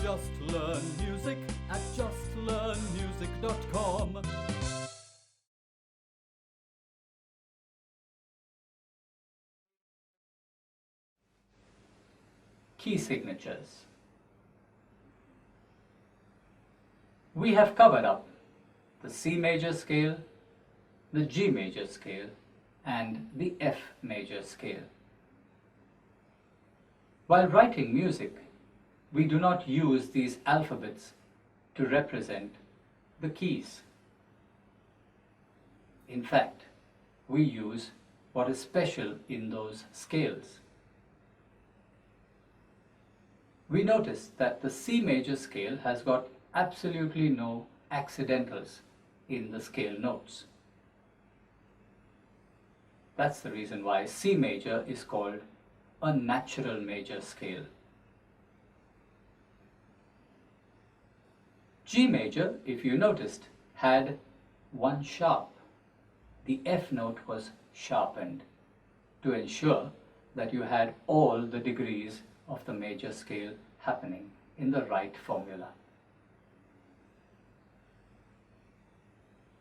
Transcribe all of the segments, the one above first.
Just Learn Music at justlearnmusic.com. Key signatures. We have covered up the C major scale, the G major scale, and the F major scale. While writing music, we do not use these alphabets to represent the keys. In fact, we use what is special in those scales. We notice that the C major scale has got absolutely no accidentals in the scale notes. That's the reason why C major is called a natural major scale. G major, if you noticed, had one sharp. The F note was sharpened to ensure that you had all the degrees of the major scale happening in the right formula.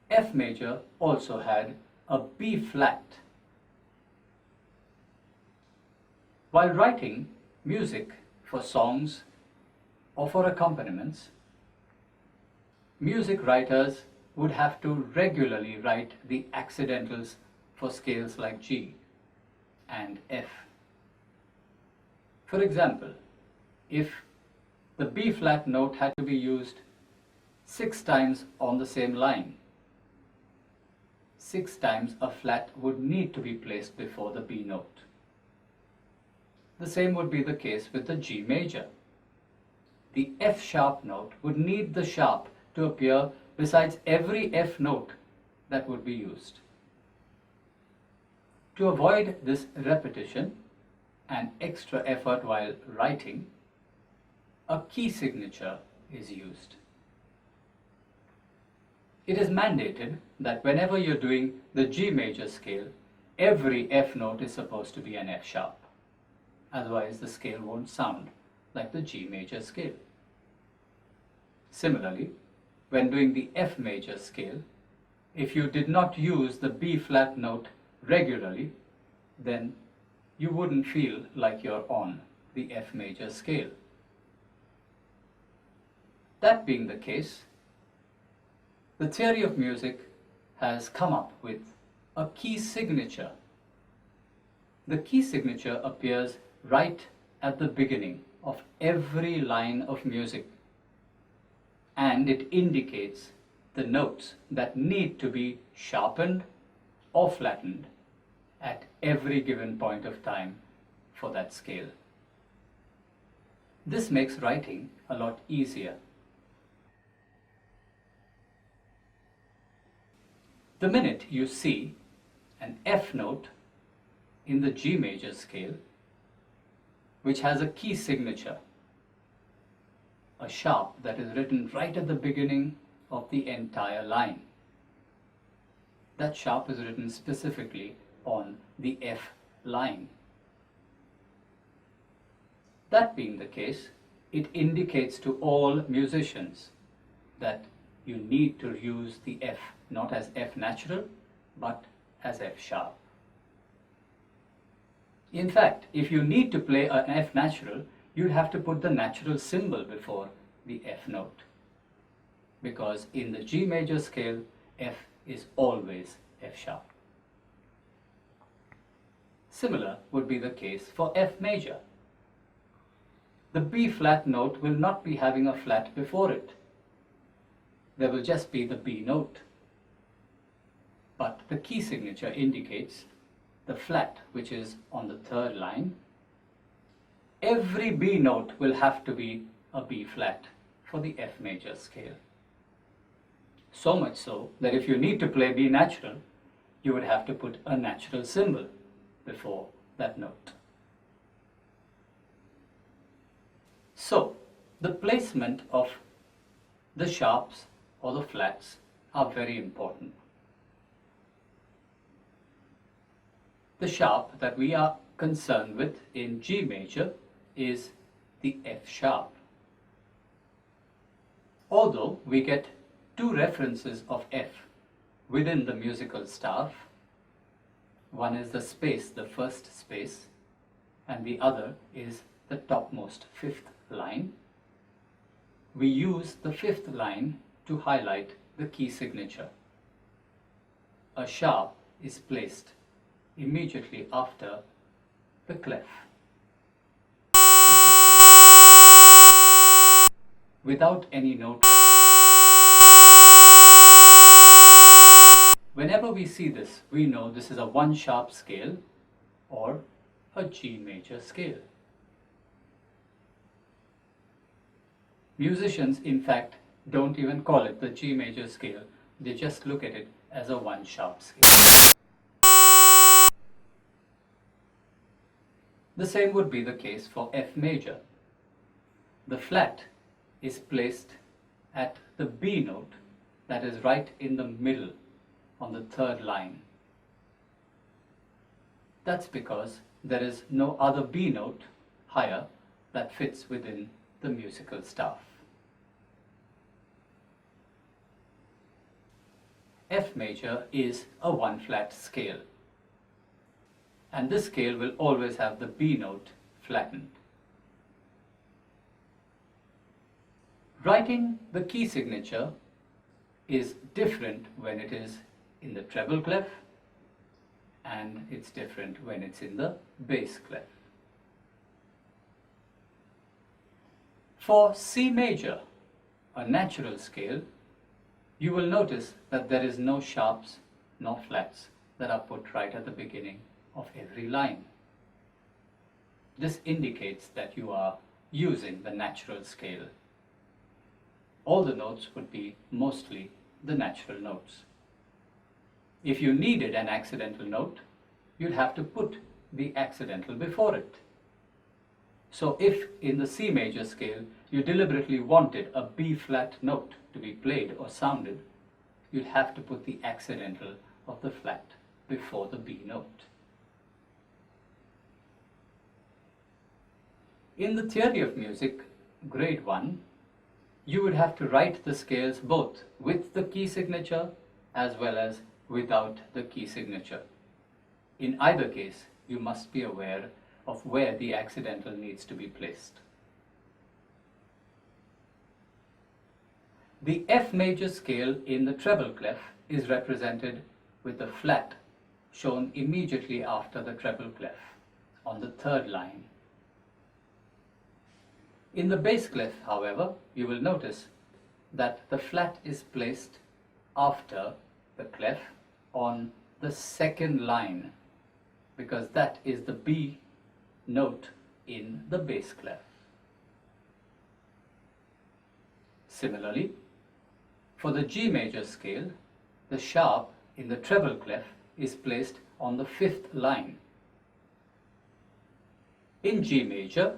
F major also had a B flat. While writing music for songs or for accompaniments, music writers would have to regularly write the accidentals for scales like G and F. For example, if the B flat note had to be used 6 times on the same line, 6 times a flat would need to be placed before the B note. The same would be the case with the G major. The F sharp note would need the sharp to appear besides every F note that would be used. To avoid this repetition and extra effort while writing, a key signature is used. It is mandated that whenever you're doing the G major scale, every F note is supposed to be an F sharp. Otherwise, the scale won't sound like the G major scale. Similarly, when doing the F major scale, if you did not use the B flat note regularly, then you wouldn't feel like you're on the F major scale. That being the case, the theory of music has come up with a key signature. The key signature appears right at the beginning of every line of music, and it indicates the notes that need to be sharpened or flattened at every given point of time for that scale. This makes writing a lot easier. The minute you see an F note in the G major scale, which has a key signature, a sharp that is written right at the beginning of the entire line. That sharp is written specifically on the F line. That being the case, it indicates to all musicians that you need to use the F not as F natural, but as F sharp. In fact, if you need to play an F natural, you'd have to put the natural symbol before the F note, because in the G major scale, F is always F sharp. Similar would be the case for F major. The B flat note will not be having a flat before it. There will just be the B note. But the key signature indicates the flat, which is on the third line. Every B note will have to be a B flat for the F major scale. So much so that if you need to play B natural, you would have to put a natural symbol before that note. So, the placement of the sharps or the flats are very important. The sharp that we are concerned with in G major is the F sharp. Although we get two references of F within the musical staff, one is the space, the first space, and the other is the topmost fifth line. We use the fifth line to highlight the key signature. A sharp is placed immediately after the clef. Without any note reference. Whenever we see this, we know this is a 1 sharp scale or a G major scale. Musicians, in fact, don't even call it the G major scale. They just look at it as a 1 sharp scale. The same would be the case for F major. The flat is placed at the B note, that is right in the middle on the third line. That's because there is no other B note higher that fits within the musical staff. F major is a 1 flat scale, and this scale will always have the B note flattened. Writing the key signature is different when it is in the treble clef, and it's different when it's in the bass clef. For C major, a natural scale, you will notice that there is no sharps nor flats that are put right at the beginning of every line. This indicates that you are using the natural scale. All the notes would be mostly the natural notes. If you needed an accidental note, you'd have to put the accidental before it. So if in the C major scale you deliberately wanted a B flat note to be played or sounded, you'd have to put the accidental of the flat before the B note. In the theory of music, grade 1, you would have to write the scales both with the key signature as well as without the key signature. In either case, you must be aware of where the accidental needs to be placed. The F major scale in the treble clef is represented with the flat shown immediately after the treble clef on the third line. In the bass clef, however, you will notice that the flat is placed after the clef on the second line, because that is the B note in the bass clef. Similarly, for the G major scale, the sharp in the treble clef is placed on the fifth line. In G major,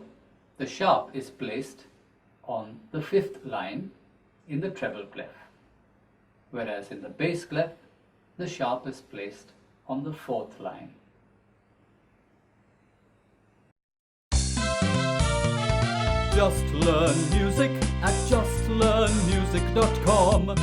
the sharp is placed on the fifth line in the treble clef, whereas in the bass clef, the sharp is placed on the fourth line. Just Learn Music at justlearnmusic.com.